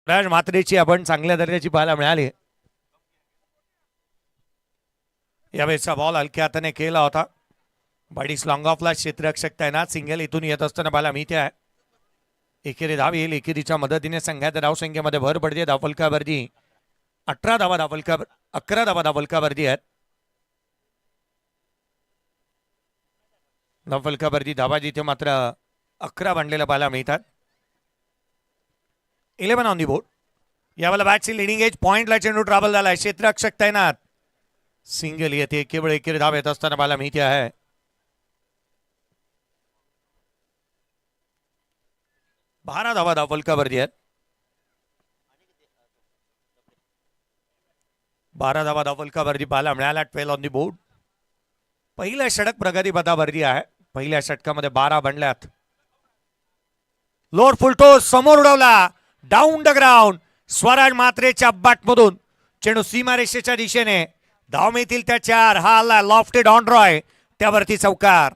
स्वराज म्हात्रेची आपण चांगल्या दर्जाची पाहायला मिळाली. यावेळेचा बॉल हलक्या हाताने केला होता. बडीस लॉंग ऑफला क्षेत्ररक्षक तैनात. सिंगल इथून येत असताना पाहायला मिळते आहे. एकेरी धाव येईल. एकेरीच्या मदतीने संघाच्या धावसंख्येमध्ये भर पडते. धावफलकावरती 11 धावा धावफलकावरती आहेत. धावफलकावरती धावा जिथे मात्र 11 बनलेल्या पाहायला मिळतात. 11 ऑन दी बोर्ड. यावेळेला बॅटची लिडिंग एज पॉइंटला चेंडू ट्रॅव्हल झालाय. क्षेत्ररक्षक तैनात. सिंगल येते. केवळ एकेरी धाव येत असताना पाहायला मिळते आहे. बारा धावा धावफलकावरती आहेत. 12 धावा धावफलकावरती पाहायला मिळाला. 12 ऑन दी बोर्ड. पहिल्या षटक प्रगतीपथावरती आहे. पहिल्या षटकामध्ये 12 बनल्यात. लोअर फुल टॉस समोर उडवला. Down the ground. स्वराज म्हात्रेच्या बॅटमधून चेंडू सीमारेषेच्या दिशेने. धाव मिळतील त्या 4. हा आला लॉफ्टेड ऑन रॉय. त्यावरती चौकार.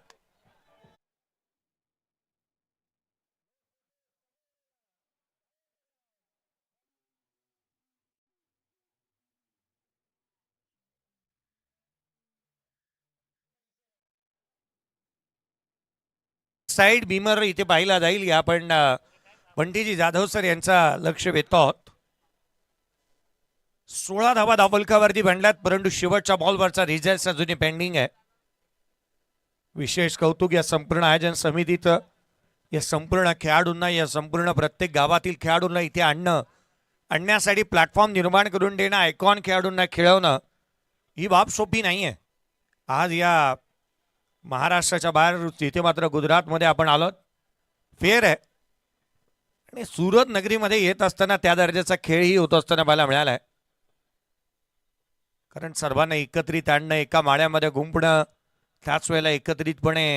साइड बीमर इथे पाहिला जाईल. या आपण बंटीजी जाधव सर यांचा लक्ष वेधतो आहोत. 16 धावा धावफलकावरती बनल्यात, परंतु शेवटच्या बॉलवरचा रिझल्ट अजूनही पेंडिंग आहे. विशेष कौतुक या संपूर्ण आयोजन समितीचं, या संपूर्ण खेळाडूंना, या संपूर्ण प्रत्येक गावातील खेळाडूंना इथे आणण्यासाठी प्लॅटफॉर्म निर्माण करून देणं, आयकॉन खेळाडूंना खेळवणं ही बाब सोपी नाही आहे. आज या महाराष्ट्राच्या बाहेर तिथे मात्र गुजरातमध्ये आपण आलो, फेअर आहे. आणि सुरत नगरीमध्ये येत असताना त्या दर्जाचा खेळही होत असताना मला मिळाला आहे. कारण सर्वांना एकत्रित आणणं, एका माळ्यामध्ये गुंपणं, त्याच वेळेला एकत्रितपणे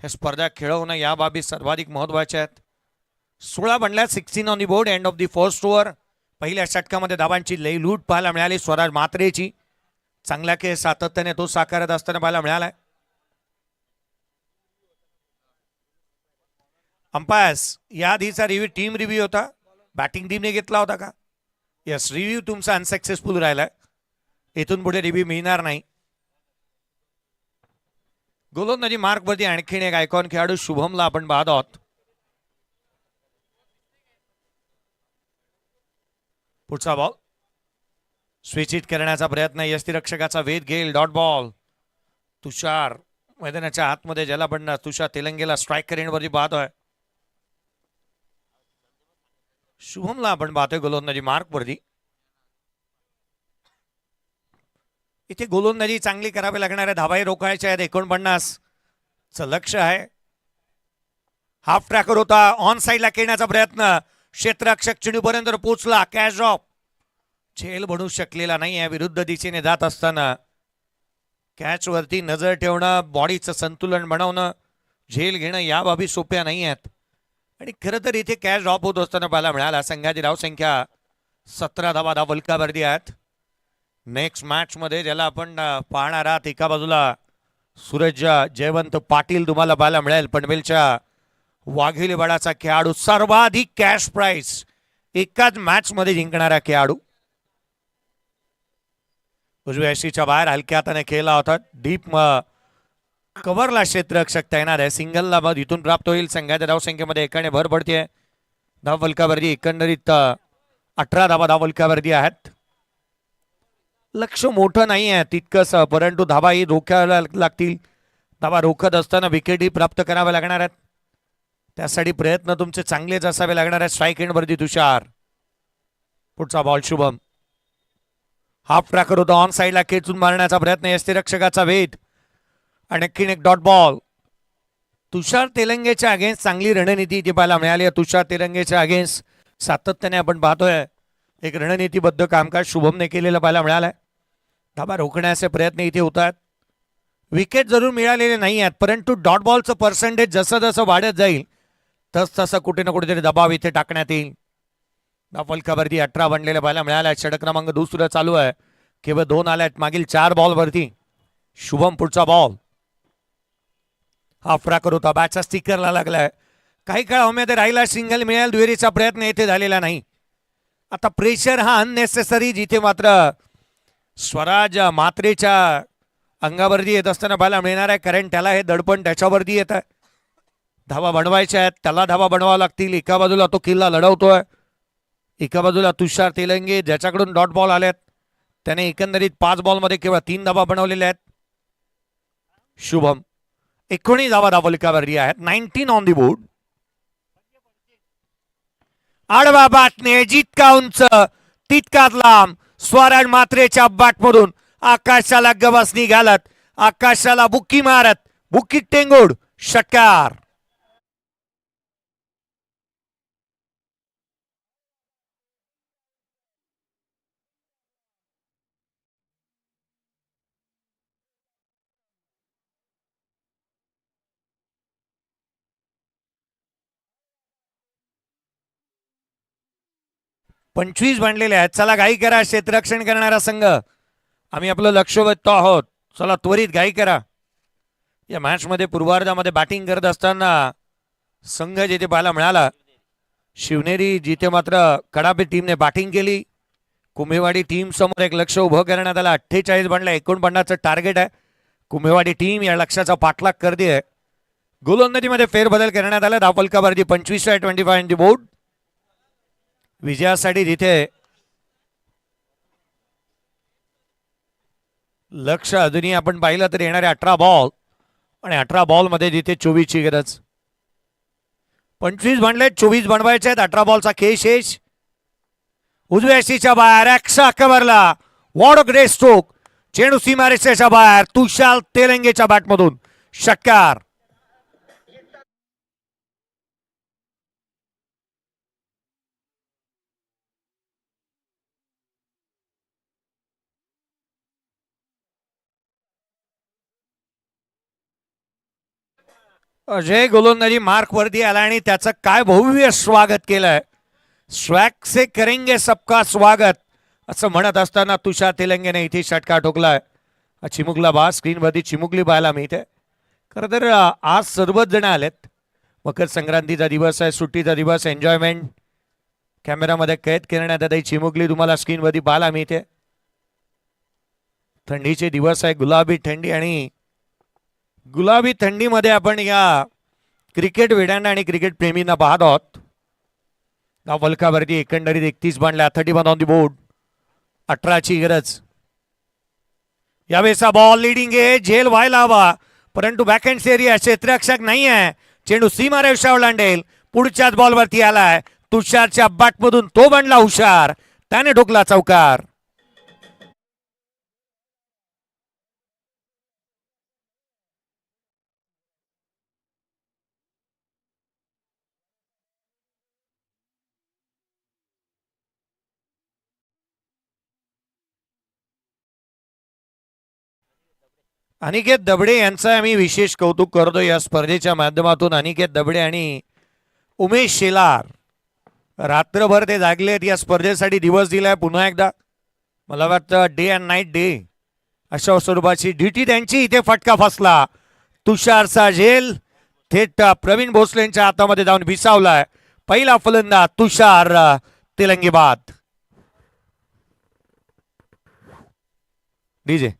हे स्पर्धा खेळवणं या बाबी सर्वाधिक महत्त्वाच्या आहेत. 16 बनल्यात, 16 on the board. End of the first over. पहिल्या षटकामध्ये धावांची लई लूट पाहायला मिळाली स्वराज मात्रेची. चांगला खेळ सातत्याने तो साकारत असताना पाहायला मिळालाय. अंपायर्स या आधीचा टीम रिव्ह्यू होता, बॅटिंग टीमने घेतला होता का? यस, रिव्ह्यू तुमचा अनसक्सेसफुल राहिलाय. इथून पुढे रिव्ह्यू मिळणार नाही. गोलंदाजी मार्कवरती आणखीन एक आयकॉन खेळाडू शुभमला आपण पाहत आहोत. पुढचा बॉल स्विच हिट करण्याचा प्रयत्न, यष्टीरक्षकाचा वेध घेईल. Dot ball. तुषार मैदानाच्या आतमध्ये ज्याला पण तुषार तेलंगेला स्ट्राईक रेंजवरती पाहतोय. शुभमला आपण पाहतोय गोलंदाजी मार्कवरती. इथे गोलंदाजी चांगली करावी लागणार आहे, धावाही रोखायच्या आहेत. 49 चं लक्ष आहे. हाफ ट्रॅकर होता, ऑन साईडला खेळण्याचा प्रयत्न, क्षेत्ररक्षक चेंडूपर्यंत पोहोचला. कॅच ड्रॉप, झेल बनू शकलेला नाही आहे. विरुद्ध दिशेने जात असताना कॅच वरती नजर ठेवणं, बॉडीचं संतुलन बनवणं, झेल घेणं या बाबी सोप्या नाही आहेत. आणि खरं तर इथे कॅच ड्रॉप होत असताना पाहायला मिळाला. संघाची धावसंख्या 17 धावा धावफलकावरती आहेत. नेक्स्ट मॅच मध्ये ज्याला आपण पाहणार आहात, एका बाजूला सूरज जयवंत पाटील तुम्हाला पाहायला मिळेल, पनवेलच्या वाघेली बडाचा खेळाडू, सर्वाधिक कॅश प्राइस एकाच मॅच मध्ये जिंकणारा खेळाडू. उजव्या यष्टीच्या बाहेर हलक्या हाताने खेळला होता. डीप कव्हरला क्षेत्ररक्षक तैनात आहे. सिंगलला बाद इथून प्राप्त होईल. संघाच्या धावसंख्येमध्ये एकाने भर पडते. धावफलकावरती एकंदरीत 18 धावा धावफलकावरती आहेत. लक्ष मोठं नाही आहे तितकंच, परंतु धावा ही रोखायला लागतील. धावा रोखत असताना विकेटही प्राप्त कराव्या लागणार आहेत. त्यासाठी प्रयत्न तुमचे चांगलेच असावे लागणार आहेत. स्ट्राईक एंडवरती तुषार. पुढचा बॉल शुभम. हाफ ट्रॅकर होता, ऑन साईडला खेचून मारण्याचा प्रयत्न, यष्टीरक्षकाचा वेध. आणखीन एक डॉट बॉल. तुषार तेलंगेच्या अगेन्स्ट चांगली रणनीती इथे पाहायला मिळाली आहे. तुषार तेलंगेच्या अगेन्स्ट सातत्याने आपण पाहतोय एक रणनीतीबद्ध कामकाज शुभमने केलेलं पाहायला मिळालंय. धाबा रोखण्याचे प्रयत्न इथे होतात. विकेट जरूर मिळालेले नाही आहेत, परंतु डॉट बॉलचं पर्सेंटेज जसं जसं वाढत जाईल तसं कुठे ना कुठेतरी दबाव इथे टाकण्यात येईल. धावफलकावरती 18 बनलेले पाहायला मिळाल्या. षटक क्रमांक दुसरं चालू आहे. केवळ 2 आल्यात मागील 4 बॉलवरती. शुभम पुढचा बॉल. हाफ ट्रॅकर होता, बॅटचा स्टिकरला लागलाय. काही काळ हवेमध्ये राहिला, सिंगल मिळेल. दुहेरीचा प्रयत्न येथे झालेला नाही. आता प्रेशर हा अननेसेसरी जिथे मात्र स्वराज मात्रेच्या अंगावरती येत असताना पाहायला मिळणार आहे, कारण त्याला हे दडपण त्याच्यावरती येत आहे. धावा बनवायच्या आहेत, त्याला धावा बनवाव्या लागतील. एका बाजूला तो किल्ला लढवतोय, एका बाजूला तुषार तेलंगे ज्याच्याकडून डॉट बॉल आल्यात. त्याने एकंदरीत 5 बॉलमध्ये केवळ 3 धावा बनवलेल्या आहेत. शुभम 19 धावा धावफलकावरती आहेत. 19 ऑन दी बोर्ड. आडवा बाटने जितका उंच तितकाच लांब. स्वराज मात्रेच्या बॅटमधून आकाशाला गवसणी घालत, आकाशाला बुक्की मारत, बुक्की टेंगोड षटकार. पंचवीस बनलेले आहेत. चला घाई करा, क्षेत्ररक्षण करणारा संघ. आम्ही आपलं लक्ष वेधतो आहोत. चला त्वरित घाई करा. या मॅच मध्ये पूर्वार्धामध्ये बॅटिंग करत असताना संघ जिथे पाहायला मिळाला, शिवनेरी जिथे मात्र कडापे टीमने बॅटिंग केली. कुमेवाडी टीम समोर एक लक्ष उभं करण्यात आलं. 48 बनला, 49चं टार्गेट आहे. कुमेवाडी टीम या लक्ष्याचा पाठलाग करते आहे. गोलंदाजीमध्ये फेरबदल करण्यात आला. धावफलकावरती 25-25 इन दी बोर्ड. विजयासाठी तिथे लक्ष अजूनही आपण पाहिलं तर येणारे 18 बॉल आणि 18 बॉल मध्ये तिथे 24 ची गरज. 25 बनले, 24 बनवायचे आहेत. 18 बॉलचा खेळ शेष. उजव्या शीच्या बाहेर एक्सा कव्हरला. What a great stroke. चेंडू सीमारेषेच्या बाहेर. तुषार तेलंगेच्या बॅटमधून षटकार. अजय गोलंदाजी मार्क वरती आला आणि त्याचं काय भव्य स्वागत केलंय. स्वॅग से करेंगे सबका स्वागत असं म्हणत असताना तुषार तेलंगेने इथे षटकार ठोकलाय. चिमुकला बा स्क्रीनवरती चिमुकली पाहायला मिळते. खरं तर आज सर्वच जण आलेत. मकर संक्रांतीचा दिवस आहे, सुट्टीचा दिवस, एन्जॉयमेंट कॅमेरामध्ये कैद करण्यात आता चिमुकली तुम्हाला स्क्रीनवरती पाहायला मिळते. थंडीचे दिवस आहे, गुलाबी थंडी आणि गुलाबी थंडीमध्ये आपण या क्रिकेट वेड्यांना आणि क्रिकेट प्रेमींना पाहत आहोत. धावफलकावरती एकंदरीत 31 बांधल्या. 31 ऑन दी बोर्ड. 18 ची गरज. यावेळेचा बॉल लिडिंग आहे. झेल व्हायला हवा परंतु बॅकहँड एरिया क्षेत्ररक्षक नाही आहे. चेंडू सीमारेषावर लांडेल. पुढच्याच बॉलवरती आलाय. तुषारच्या बॅटमधून तो बनला हुशार. त्याने ठोकला चौकार. अनिकेत दबडे यांचं आम्ही विशेष कौतुक करतो या स्पर्धेच्या माध्यमातून. अनिकेत दबडे आणि उमेश शेलार रात्रभर ते जागलेत या स्पर्धेसाठी. दिवस दिलाय पुन्हा एकदा. मला वाटतं डे अँड नाईट डे अशा स्वरूपाची ड्युटी त्यांची. इथे फटका फसला. तुषारचा झेल थेट प्रवीण भोसलेंच्या हातामध्ये जाऊन विसावलाय. पहिला फलंदाज तुषार तेलंगे बाद. डीजे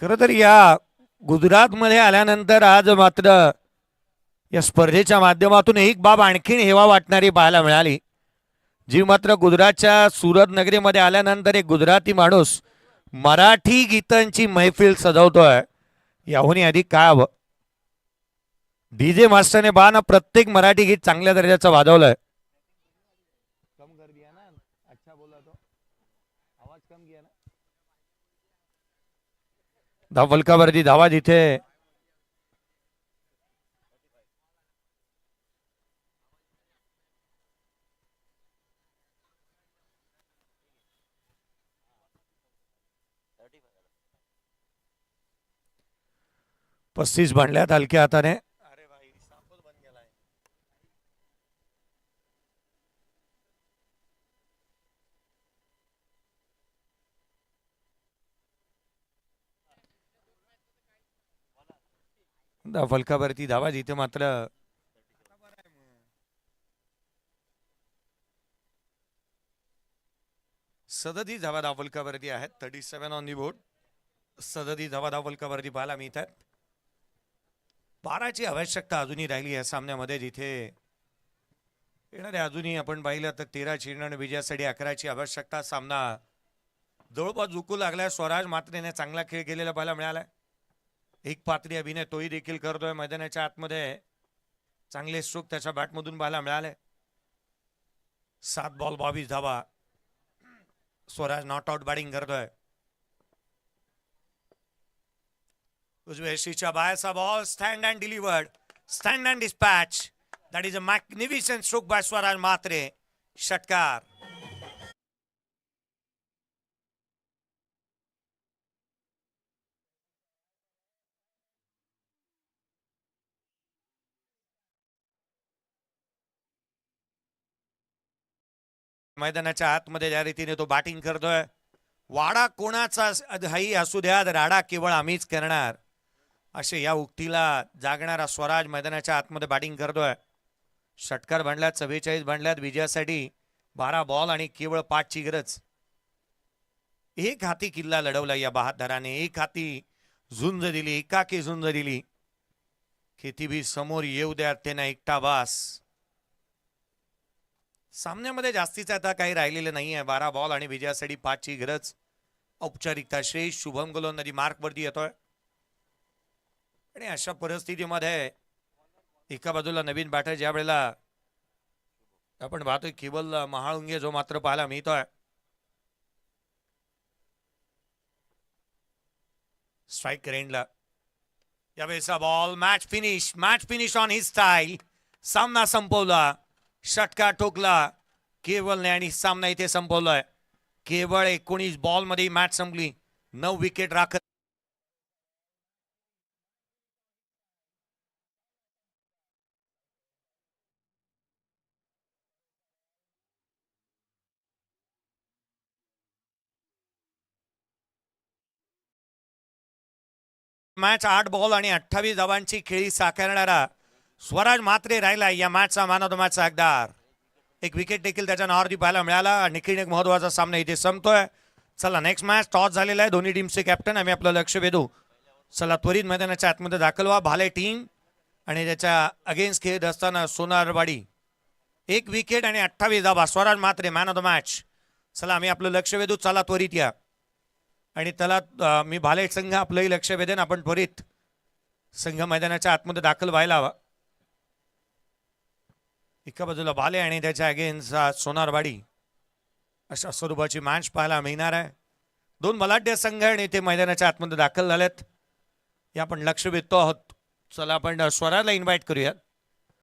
खरं तर या गुजरातमध्ये आल्यानंतर आज मात्र या स्पर्धेच्या माध्यमातून एक बाब आणखीन हेवा वाटणारी पाहायला मिळाली. जी मात्र गुजरातच्या सुरत नगरीमध्ये आल्यानंतर एक गुजराती माणूस मराठी गीतांची मैफिल सजवतोय. याहून अधिक काय हवं. डीजे मास्टरने ना प्रत्येक मराठी गीत चांगल्या दर्जाचं वाजवलंय. धावफलकावरती धावा जिथे पस्तीस बांधल्यात हलक्या हाताने. धावफलकावरती धावा जिथे मात्र सदती धावा धावफलकावरती आहेत. 37 ऑन दी बोर्ड. सदती धावा धावफलकावरती पाहायला मिळतात. 12ची आवश्यकता अजूनही राहिली या सामन्यामध्ये. जिथे येणारे अजूनही आपण पाहिलं तर 13 चेंडू विजयासाठी 11ची आवश्यकता. सामना जवळपास झुकू लागलाय. स्वराज मात्र याने चांगला खेळ केलेला पाहायला मिळालाय. एक पात्री अभिनय तोही देखील करतोय. मैदानाच्या आतमध्ये चांगले स्ट्रोक त्याच्या बॅटमधून पाहायला मिळाले. 7 बॉल 22 धावा. स्वराज नॉट आउट बॅटिंग करतोय. उजव्या यष्टीच्या बाहेरचा ball. Stand and delivered. Stand and dispatch. That is a magnificent stroke by Swaraj Mhatre. षटकार. मैदानाच्या आतमध्ये ज्या रीतीने तो बॅटिंग करतोय वाडा कोणाचा हाही असू द्या, राडा केवळ आम्हीच करणार, असे या उक्तीला जागणारा स्वराज मैदानाच्या आतमध्ये बॅटिंग करतोय. षटकार बांधल्यात, 44 बांधल्यात विजयासाठी. 12 बॉल आणि केवळ 5 ची गरज. एक हाती किल्ला लढवला या बहादराने, एक हाती झुंज दिली, एकाकी झुंज दिली. किती बी समोर येऊ द्या त्यांना एकटा बास. सामन्यामध्ये जास्तीचं आता काही राहिलेलं नाही आहे. 12 बॉल आणि विजयासाठी 5 ची गरज. औपचारिकता श्रेष्ठ. शुभम गोलंदाजी मार्कवरती येतोय. आणि अशा परिस्थितीमध्ये एका बाजूला नवीन बॅटर ज्या वेळेला आपण पाहतोय केवल महाळुंगे जो मात्र पाहायला मिळतोय. स्ट्राईक रेंजला यावेळेचा ball. Match finish on his style. सामना संपवला. षटकार ठोकला केवलने आणि सामना इथे संपवलाय. केवळ 19 बॉल मध्ये मॅच संपली. 9 विकेट राखत मॅच 8 बॉल आणि 28 धावांची खेळी साकारणारा स्वराज मात्रे राहिला या मॅचचा मॅन ऑफ द मॅचचा हकदार. एक विकेट देखील त्याच्या नावावरती पाहायला मिळाला. आणखीन एक महत्वाचा सामना इथे संपतोय. चला नेक्स्ट मॅच. टॉस झालेला आहे. दोन्ही टीमचे कॅप्टन आम्ही आपलं लक्ष वेधू. चला त्वरित मैदानाच्या आतमध्ये दाखल व्हा. भाले टीम आणि त्याच्या अगेन्स्ट खेळत असताना सोनारवाडी. 1 विकेट आणि 28 धावा. स्वराज मात्रे मॅन ऑफ द मॅच. चला आम्ही आपलं लक्ष वेधू. चला त्वरित या. आणि त्याला मी भाले संघ आपलंही लक्ष वेधेन. आपण त्वरित संघ मैदानाच्या आतमध्ये दाखल व्हायला हवा. एका बाजूला भाले आणि त्याच्या अगेन्स्ट सोनारवाडी. अशा स्वरूपाची मॅच पाहायला मिळणार आहे. 2 बलाढ्य संघ आणि ते मैदानाच्या आतमध्ये दाखल झालेत. हे आपण लक्ष वेधतो आहोत. चला आपण स्वराजला इन्व्हाइट करूयात.